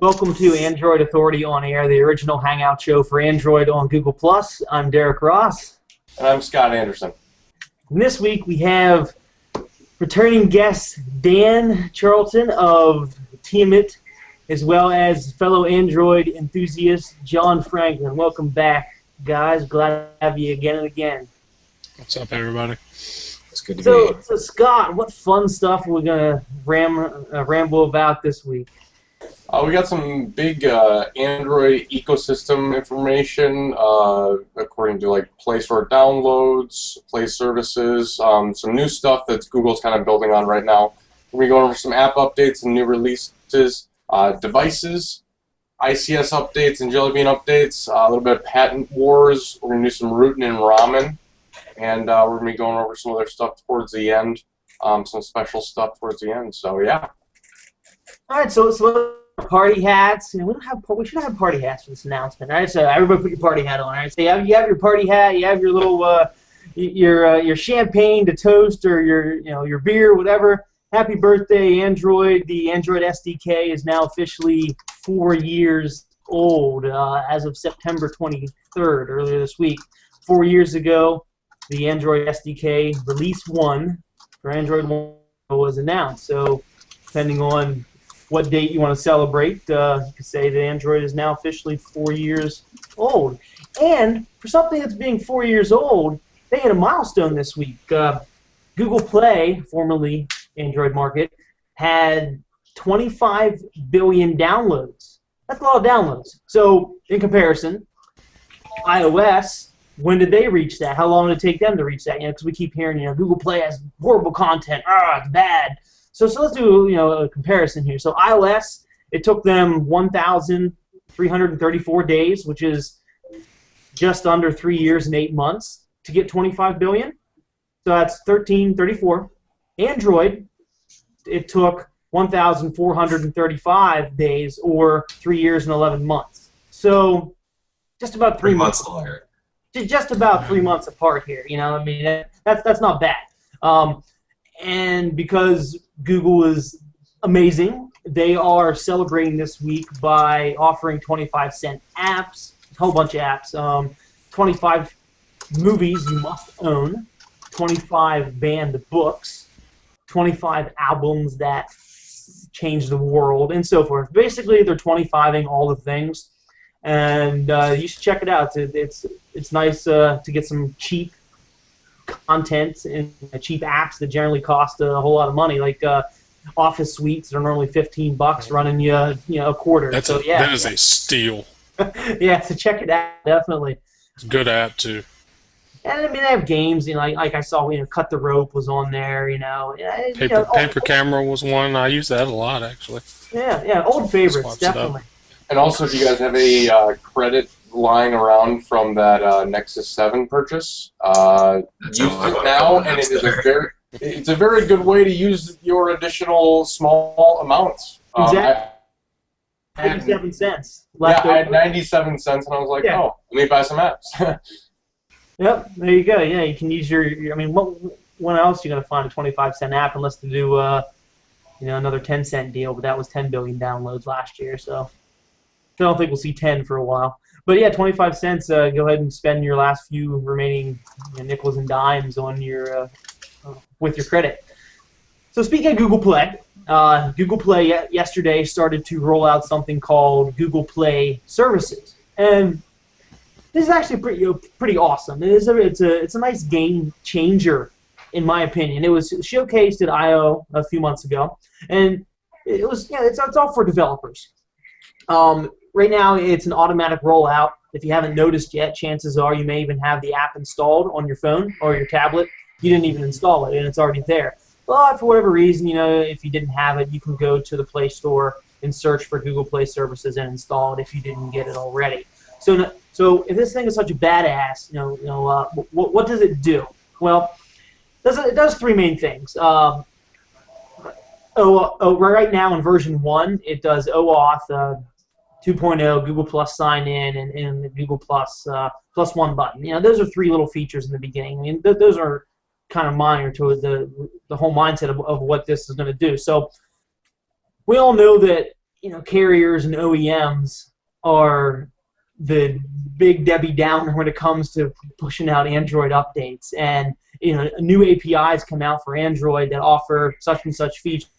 Welcome to Android Authority on Air, the original hangout show for Android on Google+. I'm Derek Ross. And I'm Scott Anderson. And this week we have returning guest Dan Charlton of Teamit, as well as fellow Android enthusiast John Franklin. Welcome back, guys. Glad to have you again and again. What's up, everybody? It's good to be here. So Scott, what fun stuff are we going to ramble about this week? We got some big Android ecosystem information, according to like Play Store downloads, Play services, some new stuff that Google's kind of building on right now. We're going to go over some app updates and new releases, devices, ICS updates and Jelly Bean updates, a little bit of patent wars. We're going to do some Rootin and ramen, and we're going to be going over some other stuff towards the end, some special stuff towards the end. So yeah. All right, so party hats. We should have party hats for this announcement. All right, so everybody put your party hat on. All right, so you have your party hat. You have your little your champagne to toast, or your beer, whatever. Happy birthday, Android! The Android SDK is now officially 4 years old as of September 23rd, earlier this week. 4 years ago, the Android SDK release 1 for Android 1 was announced. So, depending on what date you want to celebrate, you could say that Android is now officially 4 years old. And for something that's being 4 years old, they hit a milestone this week. Google Play, formerly Android Market, had 25 billion downloads. That's a lot of downloads. So, in comparison, iOS, when did they reach that? How long did it take them to reach that? Because we keep hearing, Google Play has horrible content. It's bad. So let's do a comparison here. So iOS, it took them 1,334 days, which is just under 3 years and 8 months, to get 25 billion. So that's 1,334. Android, it took 1,435 days, or 3 years and 11 months. So just about 3 months longer. Just about 3 months apart here. That's not bad. And because Google is amazing, they are celebrating this week by offering 25-cent apps, a whole bunch of apps, 25 movies you must own, 25 banned books, 25 albums that changed the world, and so forth. Basically, they're 25ing all the things, and you should check it out. It's nice to get some cheap content and cheap apps that generally cost a whole lot of money, like Office suites that are normally $15, running you a quarter. That is a steal. Yeah, so check it out, definitely. It's a good app too. And they have games. Like I saw, Cut the Rope was on there. Paper Camera was one. I use that a lot, actually. Yeah, old favorites, definitely. And also, if you guys have any credit lying around from that Nexus 7 purchase, use it now, and it's a very good way to use your additional small amounts. Exactly. 97 cents. Yeah, I had 97 cents, and I was like, oh, let me buy some apps. Yep, there you go. Yeah, you can use your when else are you going to find a 25-cent app unless to do another 10-cent deal, but that was 10 billion downloads last year, so I don't think we'll see 10 for a while. But yeah, 25 cents. Go ahead and spend your last few remaining nickels and dimes on your with your credit. So speaking of Google Play, yesterday started to roll out something called Google Play Services, and this is actually pretty awesome. It's a nice game changer, in my opinion. It was showcased at I/O a few months ago, and it's all for developers. Right now, it's an automatic rollout. If you haven't noticed yet, chances are you may even have the app installed on your phone or your tablet. You didn't even install it, and it's already there. But for whatever reason, if you didn't have it, you can go to the Play Store and search for Google Play Services and install it if you didn't get it already. So if this thing is such a badass, what does it do? Well, it does three main things. Right now in version 1, it does OAuth 2.0, Google Plus sign in, and the Google Plus plus one button. Those are three little features in the beginning. Those are kind of minor to the whole mindset of what this is going to do. So we all know that carriers and OEMs are the big Debbie Downer when it comes to pushing out Android updates, and new APIs come out for Android that offer such and such features,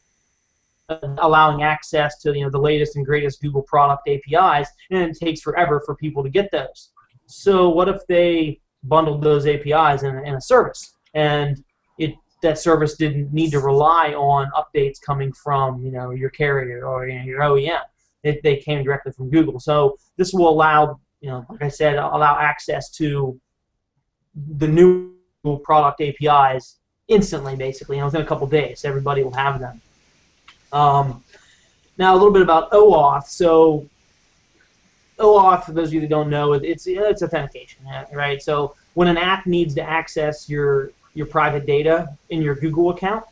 allowing access to the latest and greatest Google product APIs, and it takes forever for people to get those. So what if they bundled those APIs in a service, and that service didn't need to rely on updates coming from your carrier or your OEM? They came directly from Google. So this will allow, like I said, allow access to the new product APIs instantly, basically. Within a couple days, everybody will have them. Now a little bit about OAuth. So OAuth, for those of you that don't know, it's authentication, right? So when an app needs to access your private data in your Google account,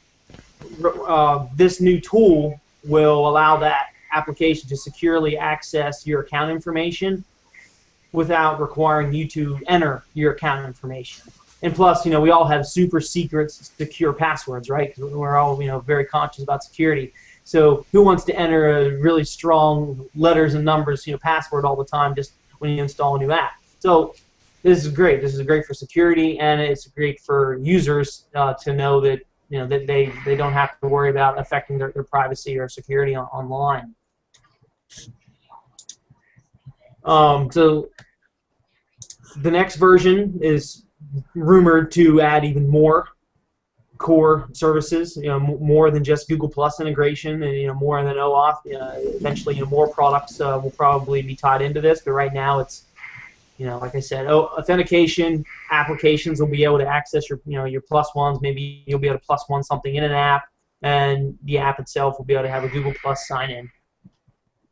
this new tool will allow that application to securely access your account information without requiring you to enter your account information. And plus, we all have super secret, secure passwords, right? Because we're all, very conscious about security. So who wants to enter a really strong letters and numbers, password all the time just when you install a new app? So this is great. This is great for security, and it's great for users to know that that they don't have to worry about affecting their privacy or security online. So the next version is rumored to add even more core services, more than just Google Plus integration, and more than OAuth. Eventually, more products will probably be tied into this. But right now, it's like I said, authentication applications will be able to access your plus ones. Maybe you'll be able to plus one something in an app, and the app itself will be able to have a Google Plus sign-in.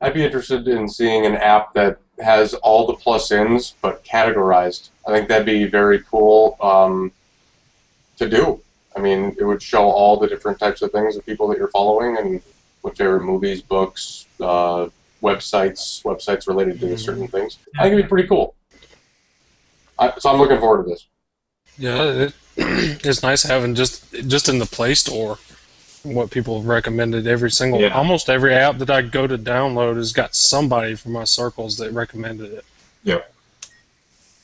I'd be interested in seeing an app that has all the plus-ins but categorized. I think that'd be very cool to do. I mean, it would show all the different types of things of people that you're following and what favorite movies, books, websites related to certain things. I think it'd be pretty cool. So I'm looking forward to this. Yeah, it's nice having just in the Play Store what people have recommended. Almost every app that I go to download has got somebody from my circles that recommended it. Yep.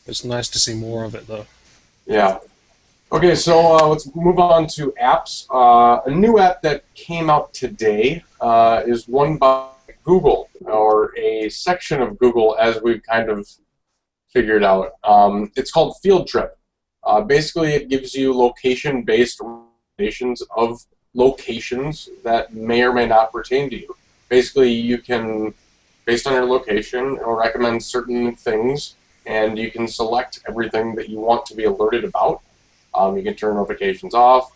It's nice to see more of it, though. Yeah. Okay, so let's move on to apps. A new app that came out today is one by Google, or a section of Google, as we've kind of figured out. It's called Field Trip. Basically, it gives you location-based recommendations of locations that may or may not pertain to you. Basically, you can, based on your location, it'll recommend certain things, and you can select everything that you want to be alerted about. You can turn notifications off.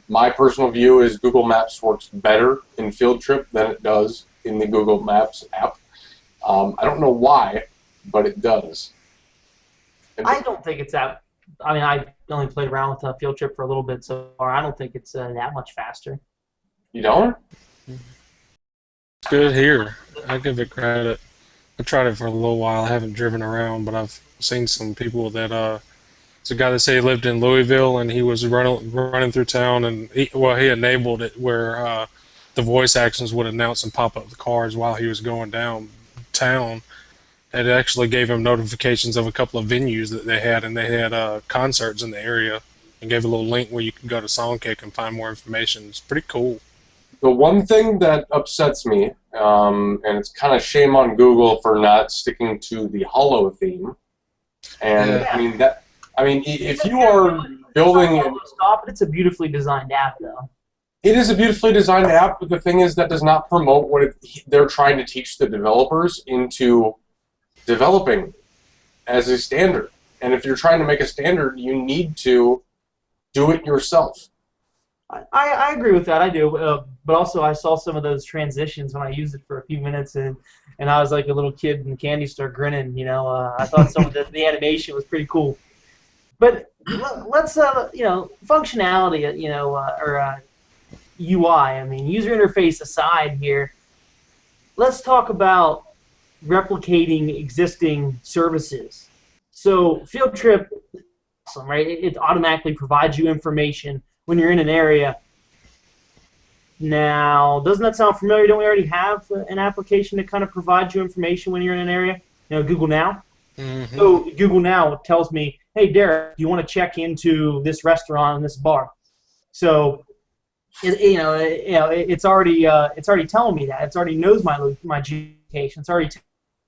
My personal view is Google Maps works better in Field Trip than it does in the Google Maps app. I don't know why, but it does. I don't think it's that. I mean, I only played around with Field Trip for a little bit so far. I don't think it's that much faster. You don't? It's good here. I give it credit. I tried it for a little while. I haven't driven around, but I've seen some people that it's a guy that said he lived in Louisville, and he was running through town, and he enabled it where the voice actions would announce and pop up the cars while he was going downtown. And it actually gave him notifications of a couple of venues that they had, and they had concerts in the area, and gave a little link where you can go to Songkick and find more information. It's pretty cool. The one thing that upsets me, and it's kind of shame on Google for not sticking to the Hollow theme, and Yeah. I mean, if you are building, it's a beautifully designed app, though. it is a beautifully designed app, but the thing is that does not promote what they're trying to teach the developers into developing as a standard. And if you're trying to make a standard, you need to do it yourself. I agree with that. I do. But also, I saw some of those transitions when I used it for a few minutes, and I was like a little kid in the candy store grinning. I thought some of the animation was pretty cool. But let's functionality, or UI. I mean, user interface aside here, let's talk about replicating existing services. So Field Trip, awesome, right? It automatically provides you information when you're in an area. Now, doesn't that sound familiar? Don't we already have an application that kind of provides you information when you're in an area? You know, Google Now. Mm-hmm. So Google Now tells me, hey, Derek, you want to check into this restaurant and this bar. So, it's already telling me that. It already knows my geolocation. It's already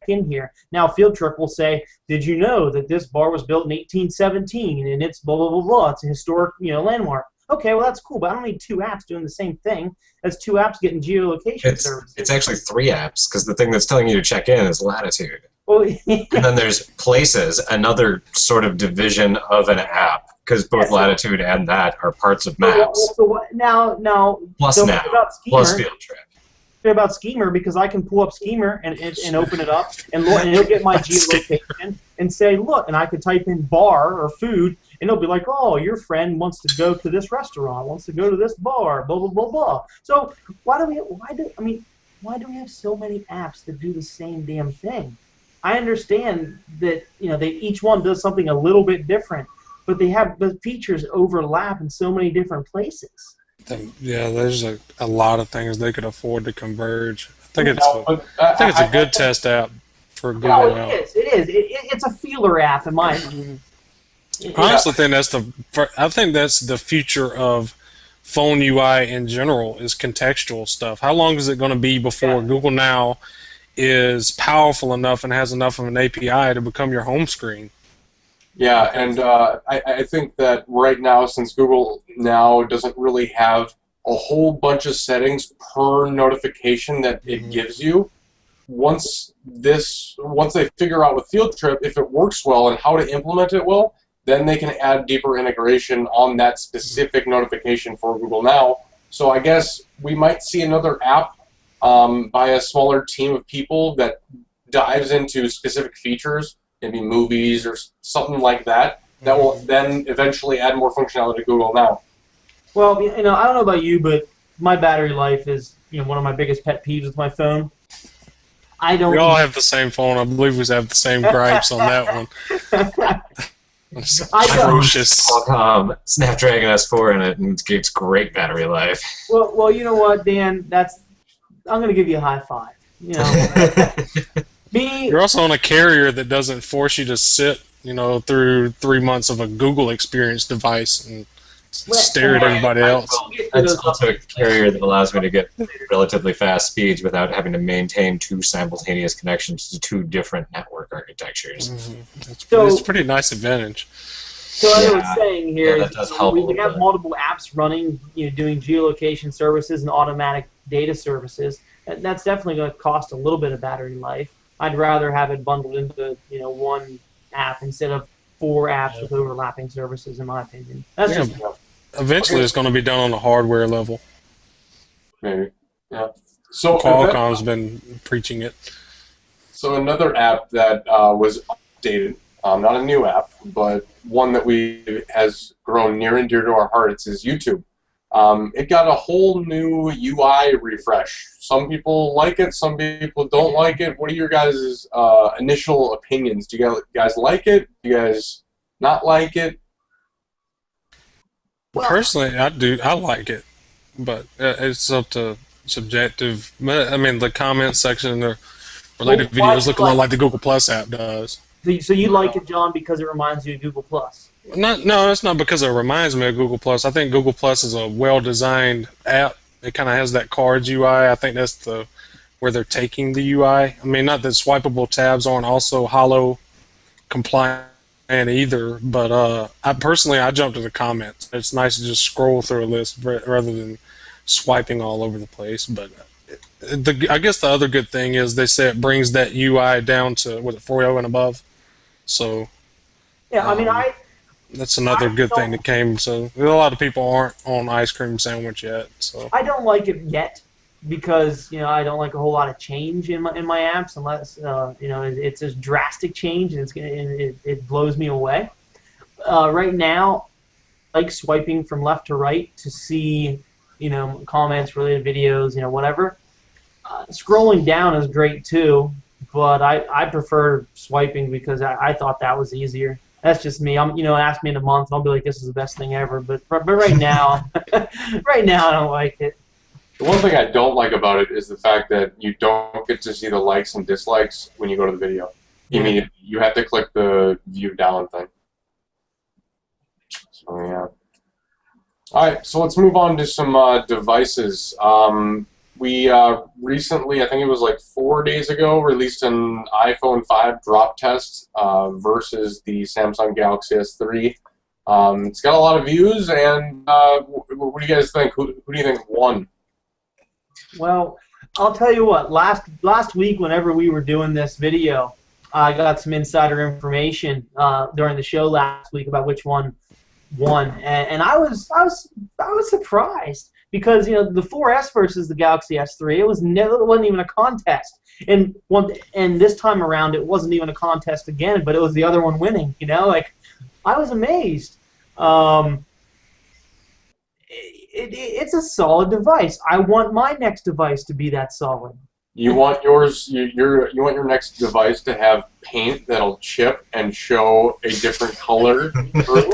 in here. Now, Field Trip will say, did you know that this bar was built in 1817 and it's blah, blah, blah, blah. It's a historic, landmark. Okay, well, that's cool, but I don't need two apps doing the same thing. That's two apps getting geolocation services. It's actually three apps, because the thing that's telling you to check in is latitude. Well, and then there's places, another sort of division of an app, because both latitude and that are parts of maps. Now, plus don't Now, forget about Schemer. plus Field Trip. About Schemer, because I can pull up Schemer and open it up, and it'll get my geolocation and say, look, and I could type in bar or food, and it'll be like, oh, your friend wants to go to this restaurant, wants to go to this bar, blah, blah, blah, blah. So why do we have so many apps that do the same damn thing? I understand that each one does something a little bit different, but the features overlap in so many different places. Yeah, there's a lot of things they could afford to converge. I think it's a good test app for Google Now. It is. It's a feeler app in my opinion. I honestly think that's the future of phone UI in general is contextual stuff. How long is it going to be before Google Now is powerful enough and has enough of an API to become your home screen? Yeah, and I think that right now, since Google Now doesn't really have a whole bunch of settings per notification that it gives you, once they figure out with Field Trip if it works well and how to implement it well, then they can add deeper integration on that specific notification for Google Now. So I guess we might see another app by a smaller team of people that dives into specific features, maybe movies or something like that, that will then eventually add more functionality to Google Now. Well, I don't know about you, but my battery life is one of my biggest pet peeves with my phone. We all have the same phone. I believe we have the same gripes on that one. It's atrocious. Qualcomm Snapdragon S4 in it, and it gets great battery life. Well, you know what, Dan? I'm going to give you a high five. You're also on a carrier that doesn't force you to sit, through 3 months of a Google experience device and stare at everybody else. It's also a carrier that allows me to get relatively fast speeds without having to maintain two simultaneous connections to two different network architectures. It's a pretty nice advantage. So as I was saying here, that does help we have multiple apps running, doing geolocation services and automatic data services. And that's definitely going to cost a little bit of battery life. I'd rather have it bundled into one app instead of 4 apps with overlapping services, in my opinion. That's just eventually it's going to be done on a hardware level. Maybe, yeah. So Qualcomm's been preaching it. So another app that was updated, not a new app, but one that has grown near and dear to our hearts is YouTube. It got a whole new UI refresh. Some people like it, some people don't like it. What are your guys' initial opinions? Do you guys like it? Do you guys not like it? Personally, I do. I like it, but it's up to subjective. I mean, the comment section and the related videos look a lot like the Google Plus app does. So you like it, John, because it reminds you of Google Plus? No, that's not because it reminds me of Google Plus. I think Google Plus is a well-designed app. It kind of has that cards UI. I think that's where they're taking the UI. I mean, not that swipeable tabs aren't also hollow compliant either, but I jump to the comments. It's nice to just scroll through a list rather than swiping all over the place. But I guess the other good thing is they say it brings that UI down to 4.0 and above. So yeah, I mean, that's another good thing that came. So a lot of people aren't on ice cream sandwich yet. So I don't like it yet because I don't like a whole lot of change in my apps unless it's a drastic change and it blows me away. Right now, I like swiping from left to right to see comments, related videos, whatever. Scrolling down is great too, but I prefer swiping because I thought that was easier. That's just me. Ask me in a month, I'll be like, this is the best thing ever. But right now, I don't like it. The one thing I don't like about it is the fact that you don't get to see the likes and dislikes when you go to the video. You have to click the view down thing. So yeah. All right, so let's move on to some devices. We recently, I think it was like 4 days ago, released an iPhone 5 drop test versus the Samsung Galaxy S3. It's got a lot of views, and what do you guys think? Who do you think won? Well, I'll tell you what. Last week, whenever we were doing this video, I got some insider information during the show last week about which one won, and I was surprised because the 4S versus the Galaxy S3, it wasn't even a contest, and this time around it wasn't even a contest again, but it was the other one winning. Like I was amazed. It's a solid device. I want my next device to be that solid. You want yours? You want your next device to have paint that'll chip and show a different color?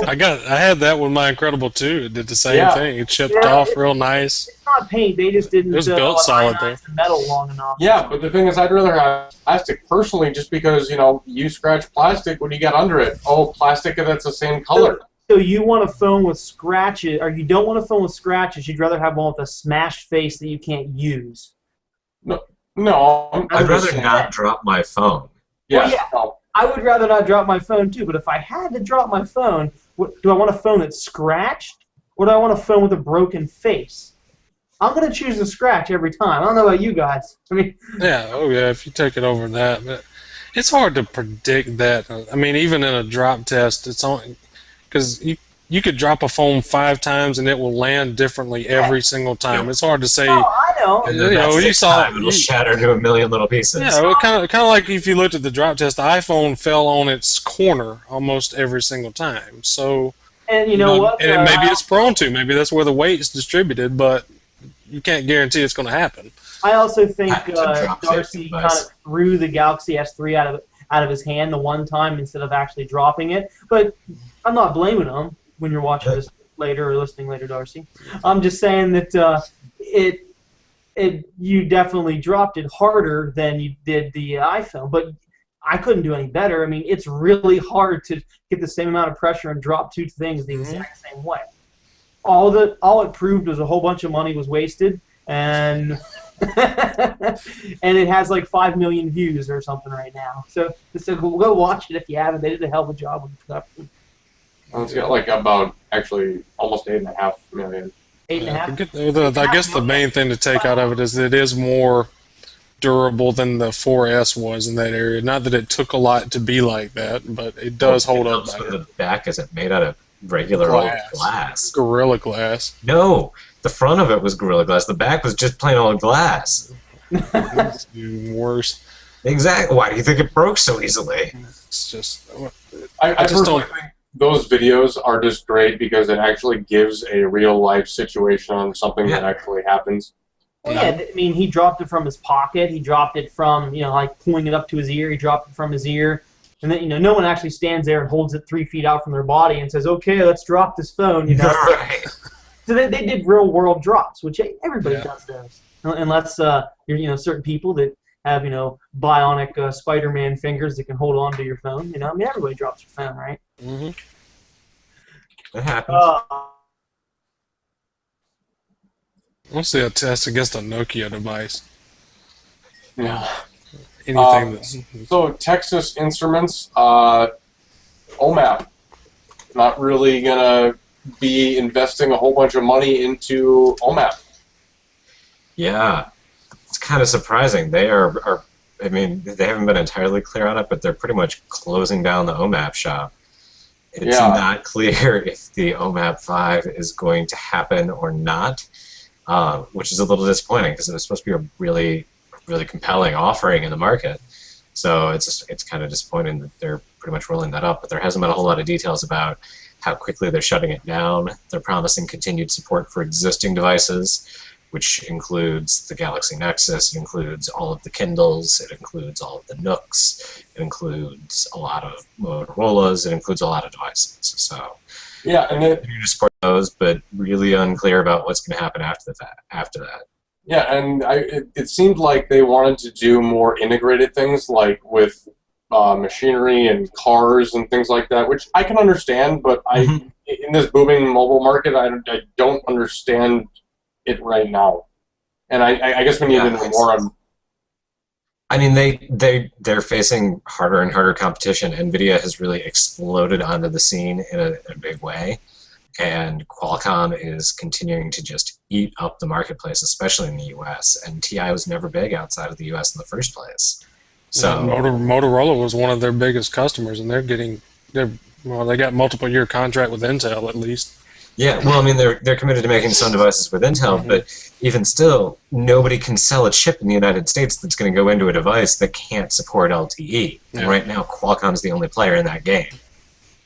I had that with my Incredible 2. It did the same thing. It chipped off real nice. It's not paint. They just didn't. It was built solid there. The metal long enough. Yeah, but the thing is, I'd rather have plastic personally, just because you scratch plastic. What do you got under it? Oh, plastic that's the same color. So you want a phone with scratches, or you don't want a phone with scratches? You'd rather have one with a smashed face that you can't use. No, I'd rather not drop my phone. Yeah, well, yeah. I would rather not drop my phone too. But if I had to drop my phone, do I want a phone that's scratched, or do I want a phone with a broken face? I'm gonna choose the scratch every time. I don't know about you guys. Yeah, if you take it over that, but it's hard to predict that. I mean, even in a drop test, it's only because you could drop a phone 5 times and it will land differently every single time. Yep. It's hard to say. Oh, I know. You saw it'll shatter into a million little pieces. Yeah, well, kind of like if you looked at the drop test, the iPhone fell on its corner almost every single time. So, and you know what? And maybe it's prone to. Maybe that's where the weight's distributed, but you can't guarantee it's going to happen. I also think Darcy kind of threw the Galaxy S3 out of his hand the one time instead of actually dropping it. But I'm not blaming him when you're watching this later or listening later, Darcy. I'm just saying that you definitely dropped it harder than you did the iPhone. But I couldn't do any better. I mean, it's really hard to get the same amount of pressure and drop 2 things the exact same way. All it proved was a whole bunch of money was wasted, and and it has like 5 million views or something right now. So go watch it if you haven't. They did a hell of a job with the production. It's got like about actually almost 8.5 million. 8.5. I guess the main thing to take out of it is that it is more durable than the 4S was in that area. Not that it took a lot to be like that, but it does hold up better. The back isn't made out of regular old glass. Gorilla Glass. No, the front of it was Gorilla Glass. The back was just plain old glass. It's even worse. Exactly. Why do you think it broke so easily? It's just. I just don't think those videos are just great because it actually gives a real life situation on something that actually happens. Well, yeah, I mean, he dropped it from his pocket. He dropped it from, like pulling it up to his ear. He dropped it from his ear. And then, no one actually stands there and holds it 3 feet out from their body and says, okay, let's drop this phone, Right. So they did real-world drops, which everybody does those. Unless you're, certain people that have, bionic Spider-Man fingers that can hold on to your phone. I mean, everybody drops their phone, right? Mm-hmm. It happens. Let's see a test against a Nokia device. Yeah. Anything that's... So Texas Instruments, OMAP, not really gonna be investing a whole bunch of money into OMAP. Yeah, it's kind of surprising. They are I mean, they haven't been entirely clear on it, but they're pretty much closing down the OMAP shop. It's not clear if the OMAP 5 is going to happen or not, which is a little disappointing because it was supposed to be a really compelling offering in the market. So it's kind of disappointing that they're pretty much rolling that up, but there hasn't been a whole lot of details about how quickly they're shutting it down. They're promising continued support for existing devices, which includes the Galaxy Nexus, it includes all of the Kindles, it includes all of the Nooks, it includes a lot of Motorola's, it includes a lot of devices. So yeah, and continue to support those, but really unclear about what's going to happen after that. Yeah, and it seemed like they wanted to do more integrated things, like with machinery and cars and things like that, which I can understand, but in this booming mobile market, I don't understand it right now. And I guess we need to know more on. I mean, they're facing harder and harder competition. NVIDIA has really exploded onto the scene in a big way, and Qualcomm is continuing to just eat up the marketplace, especially in the U.S. And TI was never big outside of the U.S. in the first place. So Motorola was one of their biggest customers, and they got multiple-year contract with Intel at least. Yeah, well, I mean, they're committed to making some devices with Intel, but even still, nobody can sell a chip in the United States that's going to go into a device that can't support LTE. And right now, Qualcomm's the only player in that game.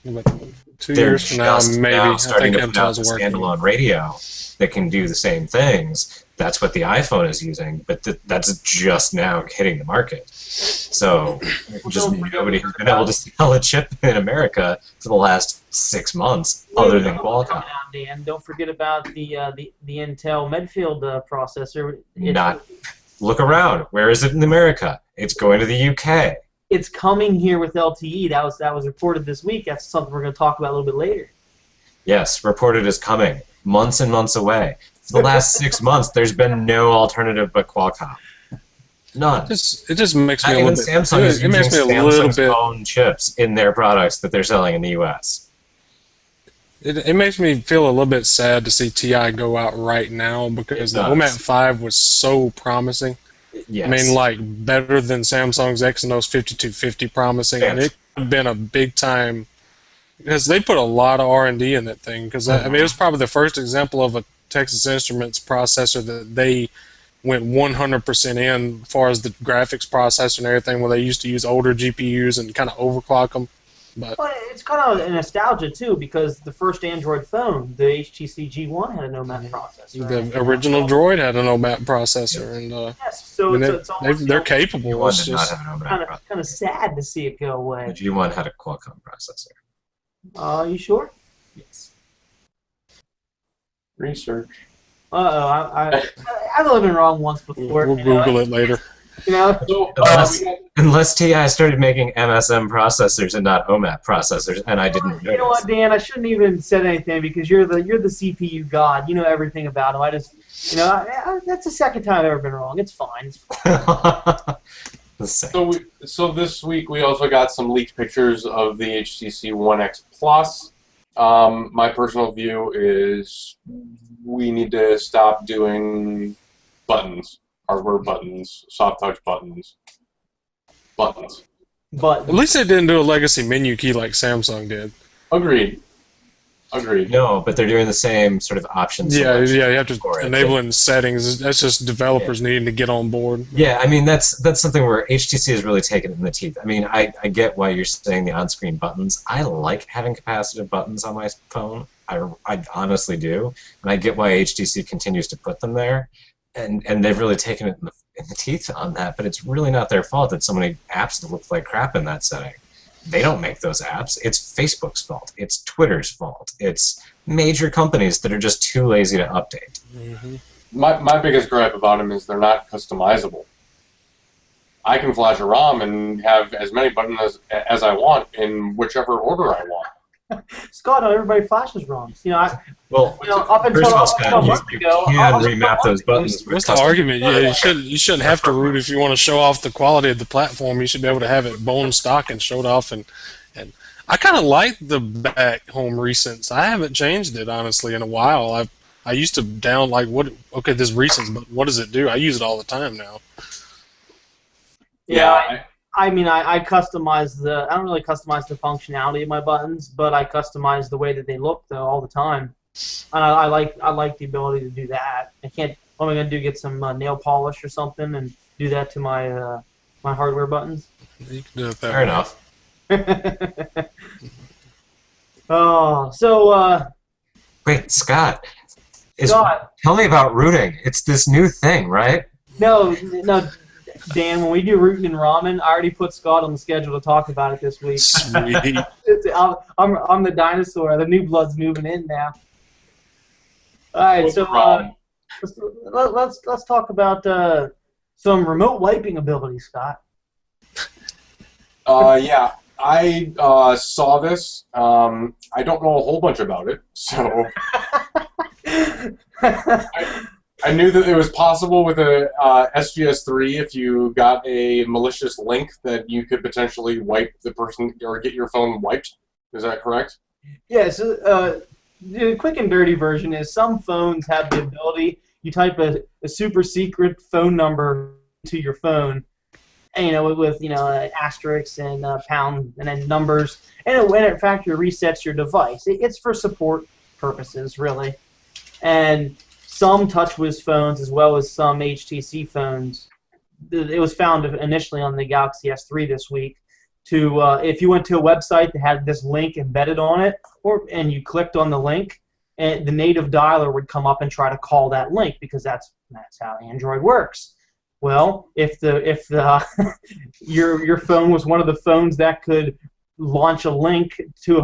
But 2 years from now, maybe now starting I think to put out Intel's the working. standalone radio that can do the same things. That's what the iPhone is using, but that's just now hitting the market. So just nobody has been able to sell a chip in America for the last 6 months, other than Qualcomm. Dan, don't forget about the Intel Medfield processor. Look around. Where is it in America? It's going to the UK. It's coming here with LTE. That was reported this week. That's something we're going to talk about a little bit later. Yes, reported as coming. Months and months away. For the last 6 months, there's been no alternative but Qualcomm. None. It just makes me a little bit. Samsung is using Samsung's own chips in their products that they're selling in the U.S. It makes me feel a little bit sad to see TI go out right now because the OMAP 5 was so promising. Yes. I mean, like, better than Samsung's Exynos 5250 promising, and it could have been a big time because they put a lot of R&D in that thing. Because I mean, it was probably the first example of a Texas Instruments processor that they went 100% in as far as the graphics processor and everything, where they used to use older GPUs and kind of overclock them. But well, it's kind of a nostalgia too, because the first Android phone, the HTC G1, had an OMAP processor. The original Droid had an OMAP processor, and yes, so they're capable. The G1 it's did not have an OMAP processor. Kind of sad to see it go away. The G1 had a Qualcomm processor. You sure? Yes. Research. I've only been wrong once before. We'll Google it later. You know, Unless TI started making MSM processors and not OMAP processors, and I didn't know. You know what, Dan? I shouldn't even said anything because you're the CPU god. You know everything about them. I just, that's the second time I've ever been wrong. It's fine. It's fine. So this week we also got some leaked pictures of the HTC One X Plus. My personal view is we need to stop doing buttons, hardware buttons, soft touch buttons. But at least they didn't do a legacy menu key like Samsung did. Agreed. No, but they're doing the same sort of options. Yeah, you have to enable in settings. That's just developers needing to get on board. Yeah, I mean that's something where HTC has really taken it in the teeth. I mean, I get why you're saying the on-screen buttons. I like having capacitive buttons on my phone. I honestly do, and I get why HTC continues to put them there, and they've really taken it in the teeth on that. But it's really not their fault that so many apps look like crap in that setting. They don't make those apps. It's Facebook's fault. It's Twitter's fault. It's major companies that are just too lazy to update. Mm-hmm. My biggest gripe about them is they're not customizable. I can flash a ROM and have as many buttons as I want in whichever order I want. Scott, everybody flashes ROMs. Up until a month ago, you can remap those buttons. What's the argument? Yeah, you shouldn't have to root if you want to show off the quality of the platform. You should be able to have it bone stock and showed off. And I kind of like the back home recents. I haven't changed it honestly in a while. I used to down like this recents, but what does it do? I use it all the time now. Yeah. I mean, I customize I don't really customize the functionality of my buttons, but I customize the way that they look though all the time, and I like the ability to do that. What am I gonna do? Get some nail polish or something and do that to my my hardware buttons? You can do it that Fair enough. Wait, Scott. Tell me about Rootin. It's this new thing, right? No. Dan, when we do Rootin and ramen, I already put Scott on the schedule to talk about it this week. Sweet. I'm the dinosaur. The new blood's moving in now. All right, so let's talk about some remote wiping ability, Scott. Yeah, I saw this. I don't know a whole bunch about it, so I knew that it was possible with a SGS3 if you got a malicious link that you could potentially wipe the person or get your phone wiped. Is that correct? Yeah, so the quick and dirty version is some phones have the ability, you type a super secret phone number to your phone, and, with asterisks and pound and then numbers, and it factory resets your device. It's for support purposes, really. And some TouchWiz phones, as well as some HTC phones, it was found initially on the Galaxy S3 this week, if you went to a website that had this link embedded on it, and you clicked on the link, and the native dialer would come up and try to call that link, because that's how Android works. Well, if your phone was one of the phones that could launch a link to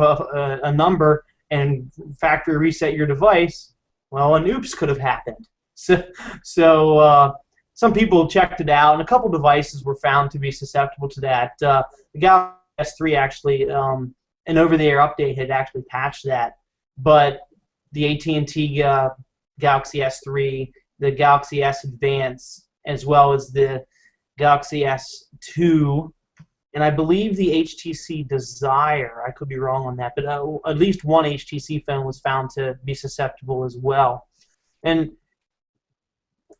a number and factory reset your device, well, an oops could have happened. So some people checked it out, and a couple devices were found to be susceptible to that. The Galaxy S3 actually, an over-the-air update had actually patched that, but the AT&T Galaxy S3, the Galaxy S Advance, as well as the Galaxy S2, and I believe the HTC Desire, I could be wrong on that, but at least one HTC phone was found to be susceptible as well. And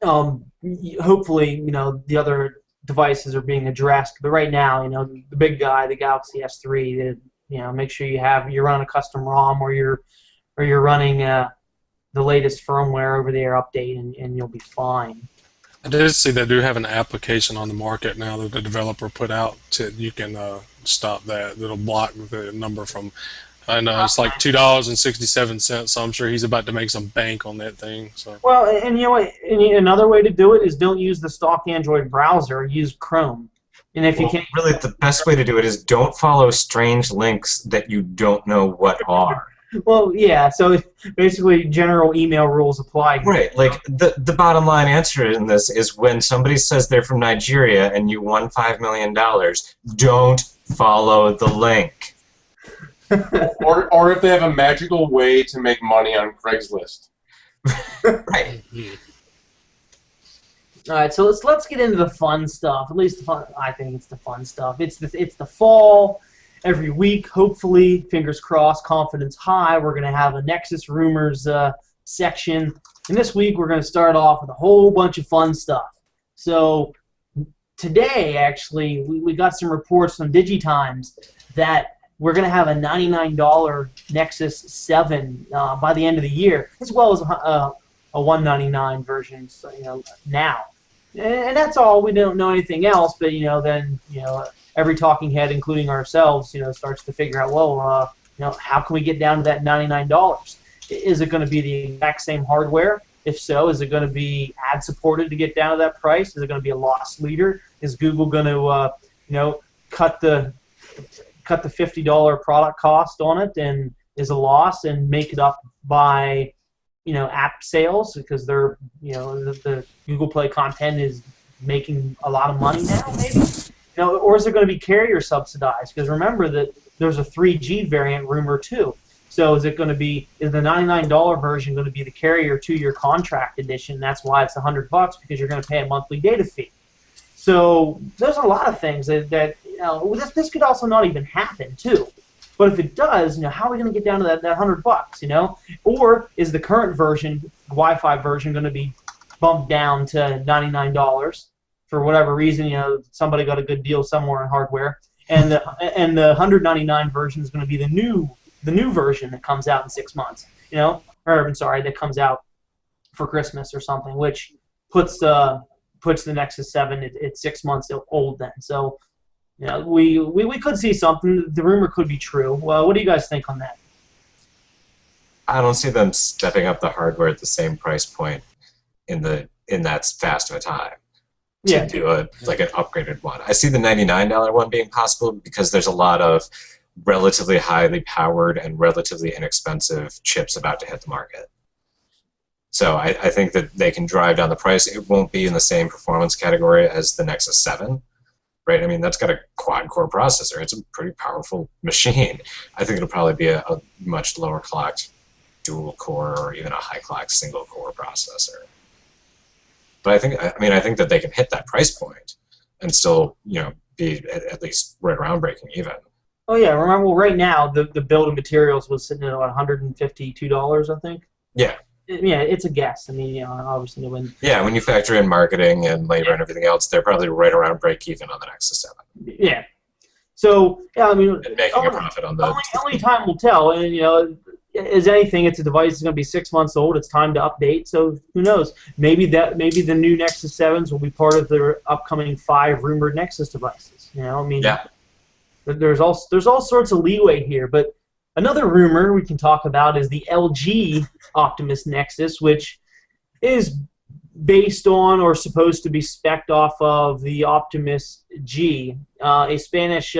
hopefully, the other devices are being addressed. But right now, the big guy, the Galaxy S3, make sure you run a custom ROM, or you're running the latest firmware over-the-air update, and you'll be fine. I did see they do have an application on the market now that the developer put out you can stop that. It'll block the number from, I know it's like $2.67, so I'm sure he's about to make some bank on that thing. So. Well, and you know what? Another way to do it is don't use the stock Android browser. Use Chrome. And if you can't, really, the best way to do it is don't follow strange links that you don't know what are. Well, yeah, so basically general email rules apply. Right, like the bottom line answer in this is when somebody says they're from Nigeria and you won $5 million, don't follow the link. or if they have a magical way to make money on Craigslist. Right. All right, so let's get into the fun stuff. At least I think it's the fun stuff. It's the fall. Every week, hopefully, fingers crossed, confidence high, we're going to have a Nexus rumors section. And this week, we're going to start off with a whole bunch of fun stuff. So today, actually, we got some reports from DigiTimes that we're going to have a $99 Nexus 7 by the end of the year, as well as a $199 version, now. And that's all. We don't know anything else, but every talking head, including ourselves, starts to figure out, well, how can we get down to that $99? Is it going to be the exact same hardware? If so, is it going to be ad supported to get down to that price? Is it going to be a loss leader? Is Google going to, cut the $50 product cost on it and is a loss and make it up by, app sales, because they're, the Google Play content is making a lot of money now, maybe? Or is it going to be carrier subsidized? Because remember that there's a 3G variant rumor too. So is the $99 version going to be the carrier 2-year contract edition? That's why it's $100, because you're going to pay a monthly data fee. So there's a lot of things that this could also not even happen too. But if it does, how are we going to get down to that $100? Or is the current version, Wi-Fi version, going to be bumped down to $99? For whatever reason, somebody got a good deal somewhere in hardware, and the $199 version is going to be the new version that comes out in 6 months, or I'm sorry, that comes out for Christmas or something, which puts the Nexus 7 at 6 months old then. So, we could see something. The rumor could be true. Well, what do you guys think on that? I don't see them stepping up the hardware at the same price point in that fast of a time. To do an upgraded one. I see the $99 one being possible because there's a lot of relatively highly powered and relatively inexpensive chips about to hit the market. So I think that they can drive down the price. It won't be in the same performance category as the Nexus 7, right? I mean, that's got a quad-core processor. It's a pretty powerful machine. I think it'll probably be a much lower clocked dual-core or even a high-clocked single-core processor. But I think that they can hit that price point and still, be at least right around breaking even. Oh yeah, remember? Well, right now the bill of materials was sitting at about $152, I think. Yeah. Yeah, it's a guess. I mean, obviously when. Yeah, when you factor in marketing and labor and everything else, they're probably right around break even on the Nexus 7. Yeah. So yeah, I mean, and making a profit on the. Only time will tell, and as anything, it's a device that's going to be 6 months old. It's time to update. So who knows? Maybe the new Nexus 7s will be part of their upcoming 5 rumored Nexus devices. I mean, yeah. There's all sorts of leeway here. But another rumor we can talk about is the LG Optimus Nexus, which is based on or supposed to be spec'd off of the Optimus G, a Spanish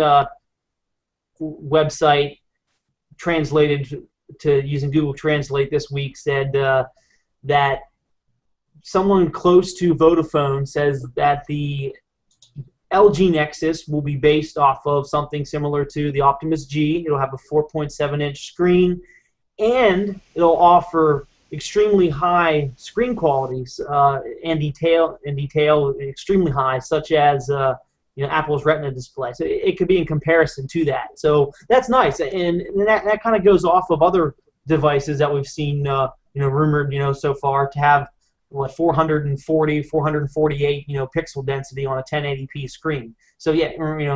website translated to using Google Translate this week said that someone close to Vodafone says that the LG Nexus will be based off of something similar to the Optimus G. It'll have a 4.7-inch screen, and it'll offer extremely high screen qualities and detail extremely high, such as Apple's Retina display. So it could be in comparison to that. So that's nice, and that kind of goes off of other devices that we've seen rumored so far to have 440, 448 pixel density on a 1080p screen. So yeah,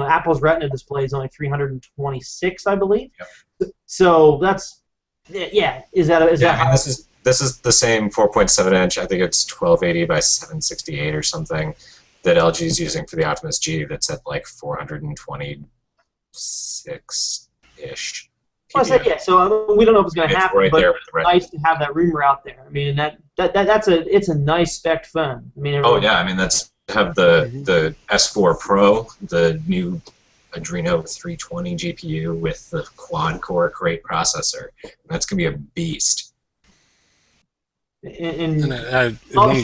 Apple's Retina display is only 326, I believe. Yep. So that's Is that? I mean, this is the same 4.7 inch. I think it's 1280 by 768 or something that LG is using for the Optimus G. That's at like 426 ish. Well, I said, yeah. So we don't know if it's going to happen, right, but it's nice to have that rumor out there. I mean, it's a nice spec phone. I mean, that's have the S4 Pro, the new Adreno 320 GPU with the quad-core Crate processor. That's going to be a beast. One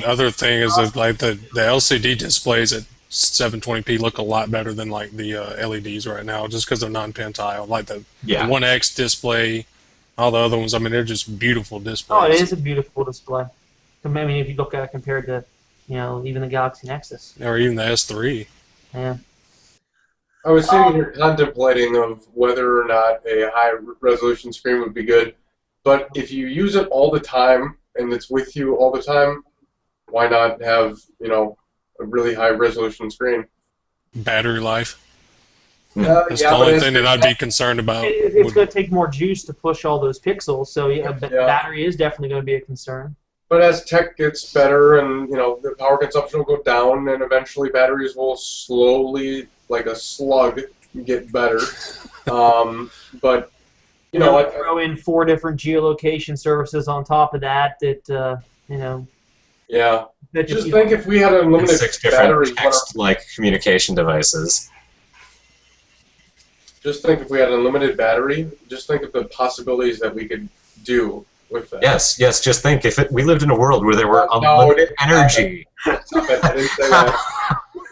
other thing is that like the LCD displays at 720p look a lot better than like the LEDs right now, just because they're non-pentile. Like the 1X display, all the other ones. I mean, they're just beautiful displays. Oh, it is a beautiful display. I mean, if you look at it compared to even the Galaxy Nexus or even the S3. Yeah. I was sitting here contemplating of whether or not a high-resolution screen would be good, but if you use it all the time and it's with you all the time, why not have a really high-resolution screen? Battery life. That's the only thing that I'd be concerned about. It's going to take more juice to push all those pixels, so battery is definitely going to be a concern. But as tech gets better and the power consumption will go down, and eventually batteries will slowly, like a slug, get better. But throw in 4 different geolocation services on top of that. Yeah. Just think if we had unlimited 6 different batteries. text-like communication devices. Just think if we had unlimited battery. Just think of the possibilities that we could do with that. Yes. Just think if we lived in a world where there were unlimited energy. Stop it. I didn't say that.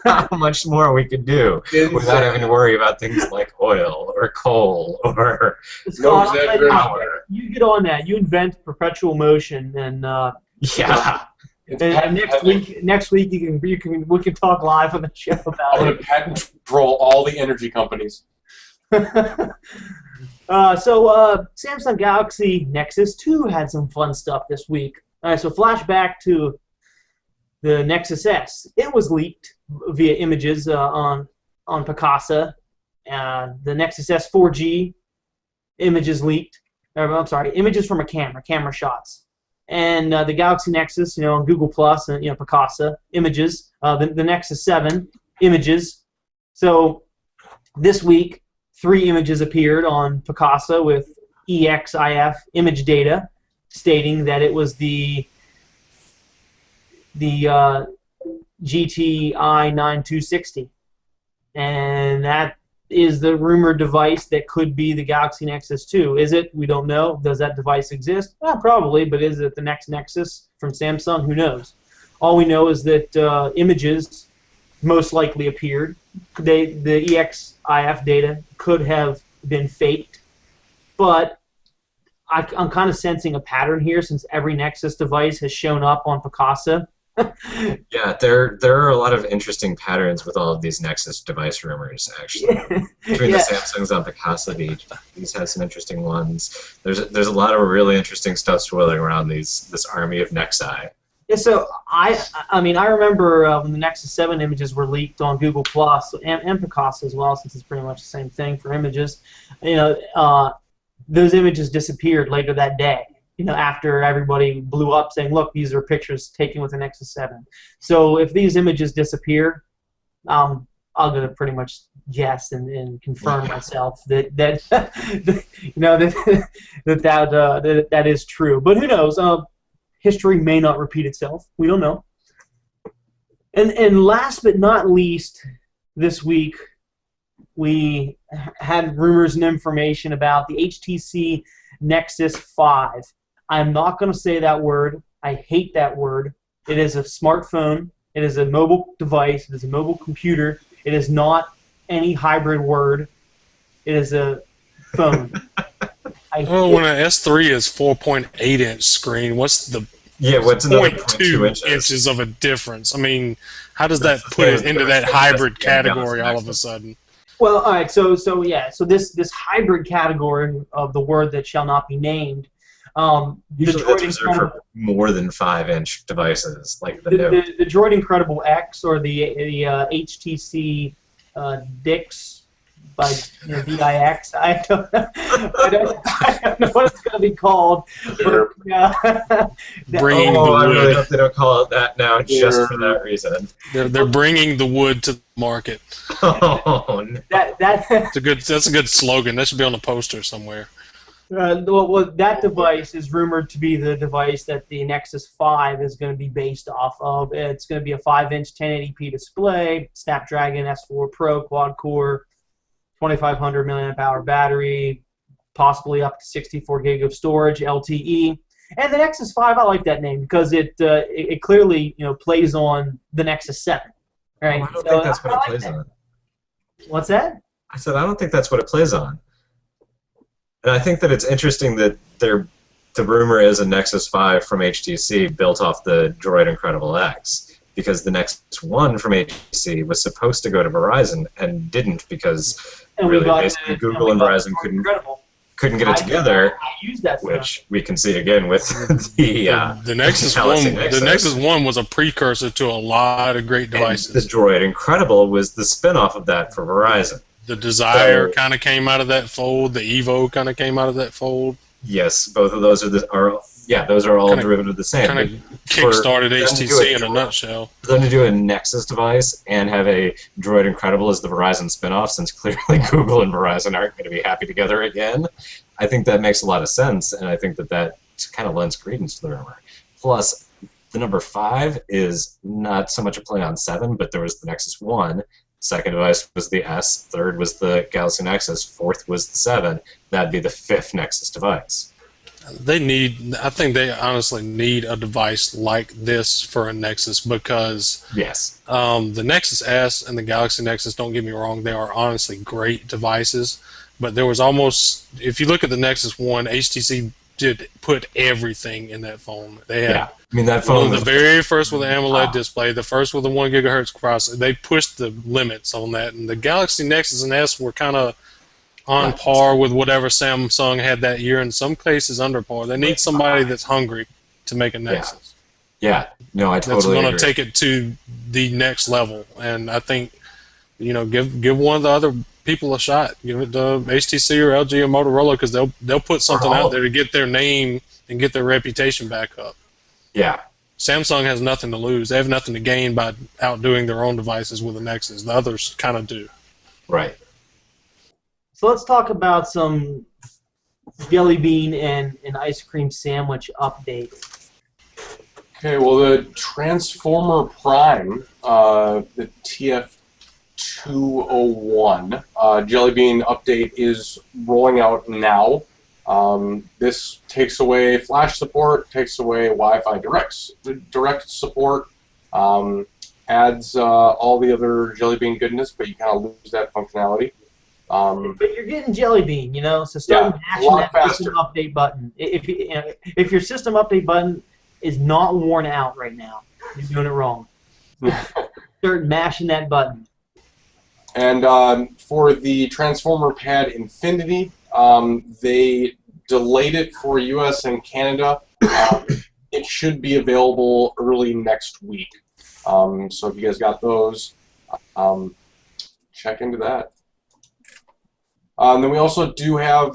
How much more we could do without having to worry about things like oil or coal or power. You get on that. You invent perpetual motion, and and next week we can talk live on the show about I'm going to patent troll all the energy companies. Samsung Galaxy Nexus 2 had some fun stuff this week. All right, so flashback to the Nexus S. It was leaked via images on Picasa. The Nexus S 4G images leaked. Images from a camera shots. And the Galaxy Nexus, on Google Plus and Picasa images. The Nexus 7 images. So this week, 3 images appeared on Picasa with EXIF image data, stating that it was the GTI 9260, and that is the rumored device that could be the Galaxy Nexus 2. Is it? We don't know. Does that device exist? Well, probably, but is it the next Nexus? from Samsung? Who knows? All we know is that images most likely appeared. The EXIF data could have been faked, but I'm kind of sensing a pattern here since every Nexus device has shown up on Picasa. Yeah, there are a lot of interesting patterns with all of these Nexus device rumors, actually. Between the Samsungs on Picasa, these have some interesting ones. There's a lot of really interesting stuff swirling around this army of Nexi. Yeah, so I mean, I remember when the Nexus 7 images were leaked on Google Plus and Picasa as well, since it's pretty much the same thing for images. You know, those images disappeared later that day. You know, after everybody blew up saying, "Look, these are pictures taken with the Nexus 7." So if these images disappear, I'm gonna pretty much guess and confirm myself that you know that is true. But who knows? History may not repeat itself. We don't know. And last but not least, this week we had rumors and information about the HTC Nexus 5. I'm not going to say that word. I hate that word. It is a smartphone. It is a mobile device. It is a mobile computer. It is not any hybrid word. It is a phone. Well, when an S3 is 4.8-inch screen, what's what's another 0.2 inches of a difference? I mean, how does that put it into that hybrid category all of a sudden? Well, all right. So this hybrid category of the word that shall not be named. Usually that's reserved for more than 5-inch devices, like the Note. The Droid Incredible X or the HTC Dix by DIX. I don't know what it's going to be called. But, bringing the wood. I really hope they don't call it that now just for that reason. They're bringing the wood to the market. Oh, no. That's a good slogan. That should be on a poster somewhere. Well, that device is rumored to be the device that the Nexus 5 is going to be based off of. It's going to be a 5-inch 1080p display, Snapdragon S4 Pro quad-core, 2,500 mAh battery, possibly up to 64 gig of storage, LTE. And the Nexus 5, I like that name because it clearly plays on the Nexus 7. Right? Oh, I don't think that's what it plays on. What's that? I said I don't think that's what it plays on. And I think that it's interesting that the rumor is a Nexus 5 from HTC built off the Droid Incredible X, because the Nexus 1 from HTC was supposed to go to Verizon and didn't because basically Google and Verizon couldn't get it together, which we can see again with the Nexus 1. The Nexus 1 was a precursor to a lot of great devices. And the Droid Incredible was the spin-off of that for Verizon. The Desire kind of came out of that fold. The Evo kind of came out of that fold. Yes, both of those those are all derivative of the same. Kind of kick-started HTC in a nutshell. For them to do a Nexus device and have a Droid Incredible as the Verizon spinoff, since clearly Google and Verizon aren't going to be happy together again, I think that makes a lot of sense, and I think that kind of lends credence to the rumor. Plus, the number 5 is not so much a play on 7, but there was the Nexus 1. Second device was the S, third was the Galaxy Nexus, fourth was the 7. That'd be the 5th Nexus device. I think they honestly need a device like this for a Nexus because the Nexus S and the Galaxy Nexus, don't get me wrong, they are honestly great devices, but there was almost, if you look at the Nexus 1, HTC did put everything in that phone. They had that phone was the very first with the AMOLED display, the first with the 1 gigahertz processor. They pushed the limits on that, and the Galaxy Nexus and S were kind of on par with whatever Samsung had that year. In some cases, under par. They need somebody that's hungry to make a Nexus. Yeah, no, I totally that's going agree. to take it to the next level, and I think give one of the other people a shot. Give it to HTC or LG or Motorola because they'll put something out there to get their name and get their reputation back up. Yeah. Samsung has nothing to lose. They have nothing to gain by outdoing their own devices with a Nexus. The others kind of do. Right. So let's talk about some jelly bean and ice cream sandwich update. Okay, well, the Transformer Prime, the TF201 Jelly Bean update is rolling out now. This takes away flash support, takes away Wi-Fi direct support, adds all the other Jelly Bean goodness, but you kind of lose that functionality. But you're getting Jelly Bean, you know, so start mashing that system update button. If your system update button is not worn out right now, you're doing it wrong. Start mashing that button. And for the Transformer Pad Infinity, they delayed it for US and Canada. It should be available early next week. So if you guys got those, check into that. And then we also do have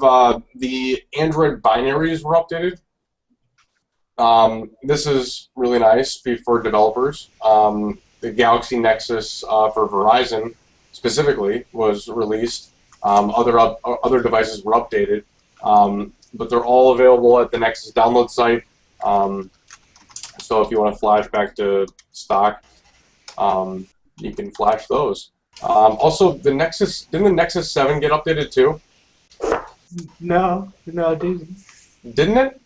the Android binaries were updated. This is really nice for developers. The Galaxy Nexus for Verizon specifically was released. Other devices were updated, but they're all available at the Nexus download site. So if you want to flash back to stock, you can flash those. Also, didn't the Nexus 7 get updated too? No, it didn't. Didn't it?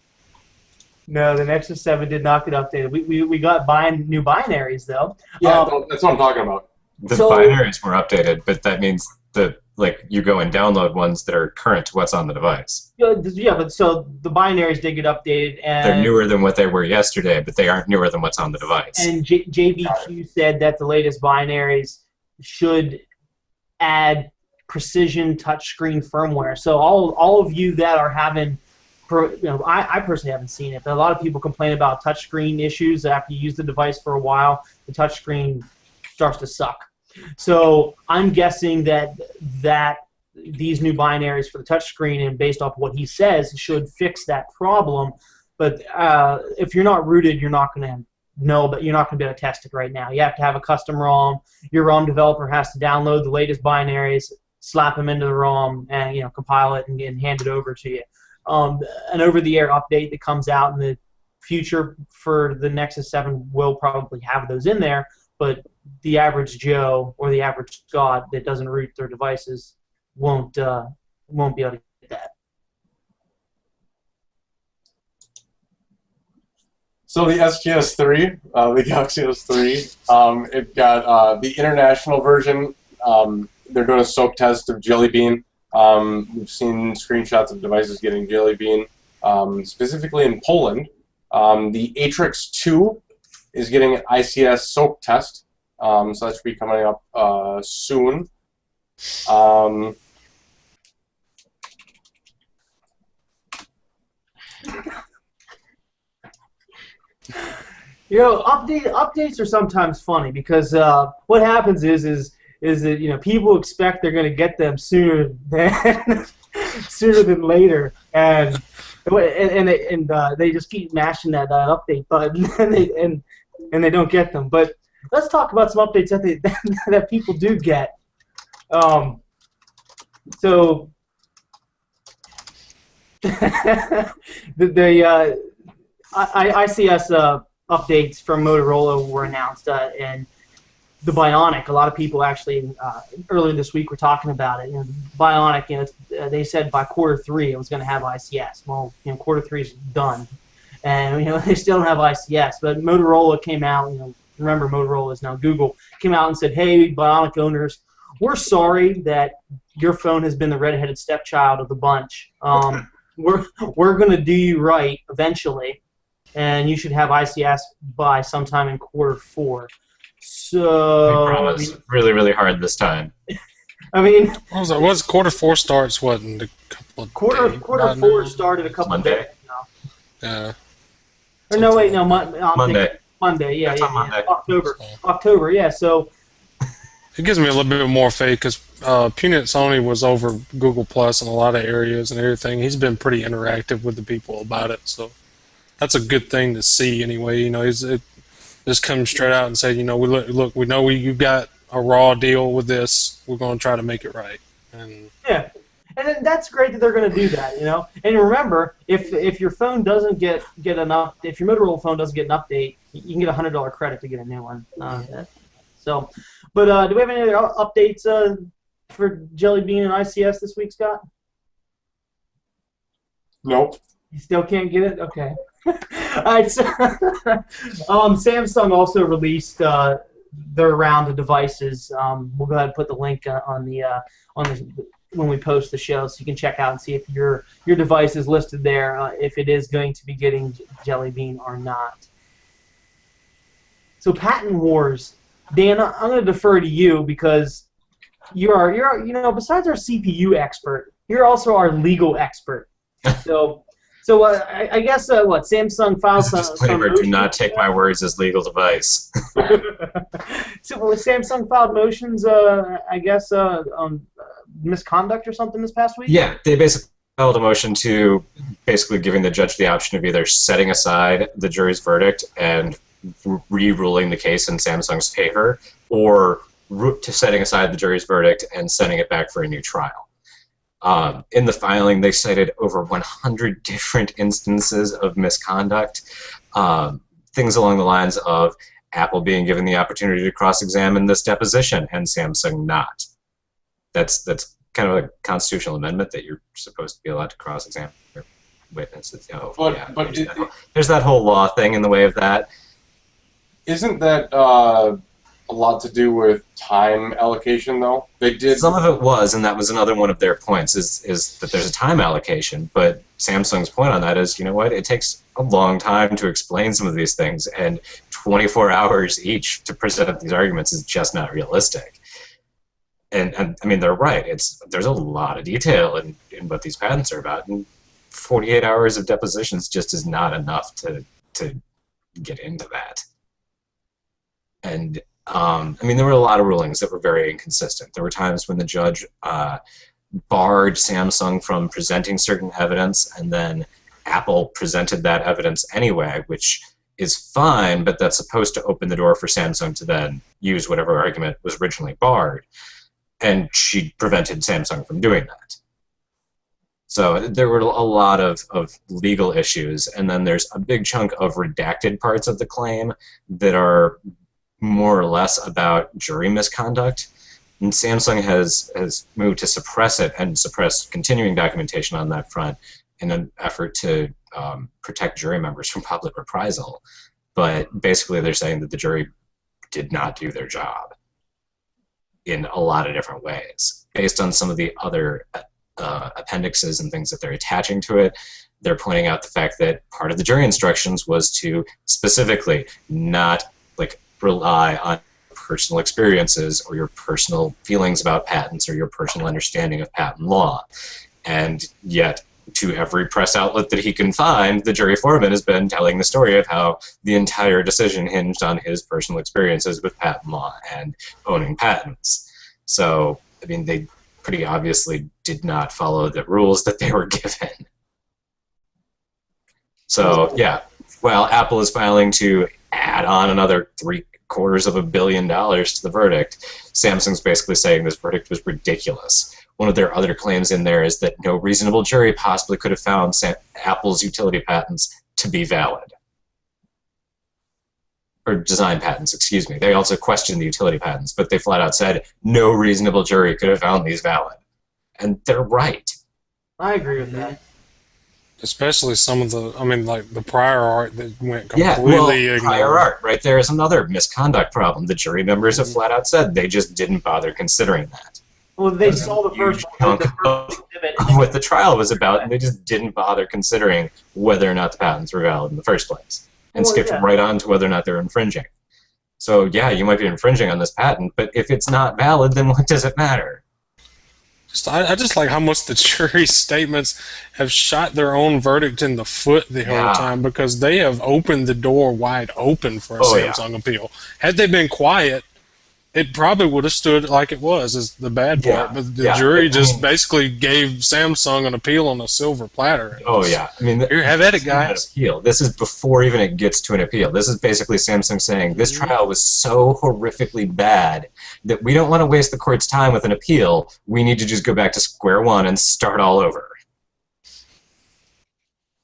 No, the Nexus 7 did not get updated. We got new binaries though. Yeah, that's what I'm talking about. The binaries were updated, but that means that you go and download ones that are current to what's on the device. Yeah, but so the binaries did get updated, and they're newer than what they were yesterday, but they aren't newer than what's on the device. And JBQ said that the latest binaries should add precision touchscreen firmware. So all of you that are having, I personally haven't seen it, but a lot of people complain about touchscreen issues after you use the device for a while. The touchscreen starts to suck. So I'm guessing that these new binaries for the touchscreen, and based off what he says, should fix that problem. But if you're not rooted, you're not going to know, but you're not going to be able to test it right now. You have to have a custom ROM. Your ROM developer has to download the latest binaries, slap them into the ROM, and compile it and hand it over to you. An over-the-air update that comes out in the future for the Nexus 7 will probably have those in there, but the average Joe or the average Scott that doesn't root their devices won't be able to get that. So the SGS3, the Galaxy S3, it got the international version. They're doing a soak test of Jelly Bean. We've seen screenshots of devices getting Jelly Bean, specifically in Poland. The Atrix 2 is getting an ICS soak test, so that should be coming up soon. Updates are sometimes funny because what happens is that people expect they're going to get them sooner than later, and they just keep mashing that update button and they don't get them. But let's talk about some updates that people do get. So the ICS updates from Motorola were announced, and the Bionic. A lot of people actually earlier this week were talking about it. Bionic, they said by Q3 it was going to have ICS. Well, Q3 is done, and they still don't have ICS. But Motorola came out. Remember, Motorola is now Google. Came out and said, "Hey, Bionic owners, we're sorry that your phone has been the redheaded stepchild of the bunch. We're going to do you right eventually, and you should have ICS by sometime in Q4." So we promise really, really hard this time. I mean, what's Q4 starts? What in a couple of days? Q4 started a couple of days now. Yeah. Or no, wait, no, Monday. Monday, yeah, That's yeah, on Monday. October, yeah. So it gives me a little bit more faith because Punit Sony was over Google Plus in a lot of areas and everything. He's been pretty interactive with the people about it, so that's a good thing to see anyway. He's just come straight out and say, we look, we know you got a raw deal with this. We're going to try to make it right. And yeah, and that's great that they're going to do that. And remember, if your phone doesn't get enough, if your Motorola phone doesn't get an update, you can get a $100 credit to get a new one. So, but do we have any other updates for Jelly Bean and ICS this week, Scott? Nope. You still can't get it? Okay. All right. So, Samsung also released their round of devices. We'll go ahead and put the link on the when we post the show, so you can check out and see if your device is listed there, if it is going to be getting Jelly Bean or not. So patent wars, Dan. I'm going to defer to you because you're besides our CPU expert, you're also our legal expert. So I guess what Samsung filed As a disclaimer, do not take my words as legal advice. So Samsung filed motions, I guess, on misconduct or something this past week? Yeah, they basically filed a motion to basically giving the judge the option of either setting aside the jury's verdict and re-ruling the case in Samsung's favor, or to setting aside the jury's verdict and sending it back for a new trial. In the filing, they cited over 100 different instances of misconduct, things along the lines of Apple being given the opportunity to cross-examine this deposition and Samsung not. That's kind of a constitutional amendment that you're supposed to be allowed to cross-examine your witnesses. Oh, But there's that whole law thing in the way of that. Isn't that a lot to do with time allocation, though? They did. Some of it was, and that was another one of their points, is that there's a time allocation. But Samsung's point on that is, you know what? It takes a long time to explain some of these things, and 24 hours each to present these arguments is just not realistic. And I mean, they're right. There's a lot of detail in what these patents are about, and 48 hours of depositions just is not enough to get into that. And I mean, there were a lot of rulings that were very inconsistent. There were times when the judge barred Samsung from presenting certain evidence, and then Apple presented that evidence anyway, which is fine, but that's supposed to open the door for Samsung to then use whatever argument was originally barred. And she prevented Samsung from doing that. So there were a lot of legal issues, and then there's a big chunk of redacted parts of the claim that are more or less about jury misconduct. And Samsung has moved to suppress it and suppress continuing documentation on that front in an effort to protect jury members from public reprisal. But basically they're saying that the jury did not do their job in a lot of different ways. Based on some of the other appendixes and things that they're attaching to it, they're pointing out the fact that part of the jury instructions was to specifically not rely on personal experiences or your personal feelings about patents or your personal understanding of patent law. And yet, to every press outlet that he can find, the jury foreman has been telling the story of how the entire decision hinged on his personal experiences with patent law and owning patents. So, I mean, they pretty obviously did not follow the rules that they were given. So, yeah, while Apple is filing to add on another $750 million to the verdict, Samsung's basically saying this verdict was ridiculous. One of their other claims in there is that no reasonable jury possibly could have found Apple's utility patents to be valid. Or design patents, excuse me. They also questioned the utility patents, but they flat out said no reasonable jury could have found these valid. And they're right. I agree with that. Especially some of the, I mean, like the prior art that went completely ignored. Prior art, right there is another misconduct problem. The jury members have flat out said they just didn't bother considering that. Well, they saw the first exhibit. What the trial was about, and they just didn't bother considering whether or not the patents were valid in the first place, and skipped right on to whether or not they're infringing. So, yeah, you might be infringing on this patent, but if it's not valid, then what does it matter? I just like how much the jury statements have shot their own verdict in the foot the whole time, because they have opened the door wide open for a Samsung appeal. Had they been quiet, it probably would have stood like it was, is the bad part. But the jury just basically gave Samsung an appeal on a silver platter. I mean, here, have at it, guys. This is before even it gets to an appeal. This is basically Samsung saying this trial was so horrifically bad that we don't want to waste the court's time with an appeal. We need to just go back to square one and start all over.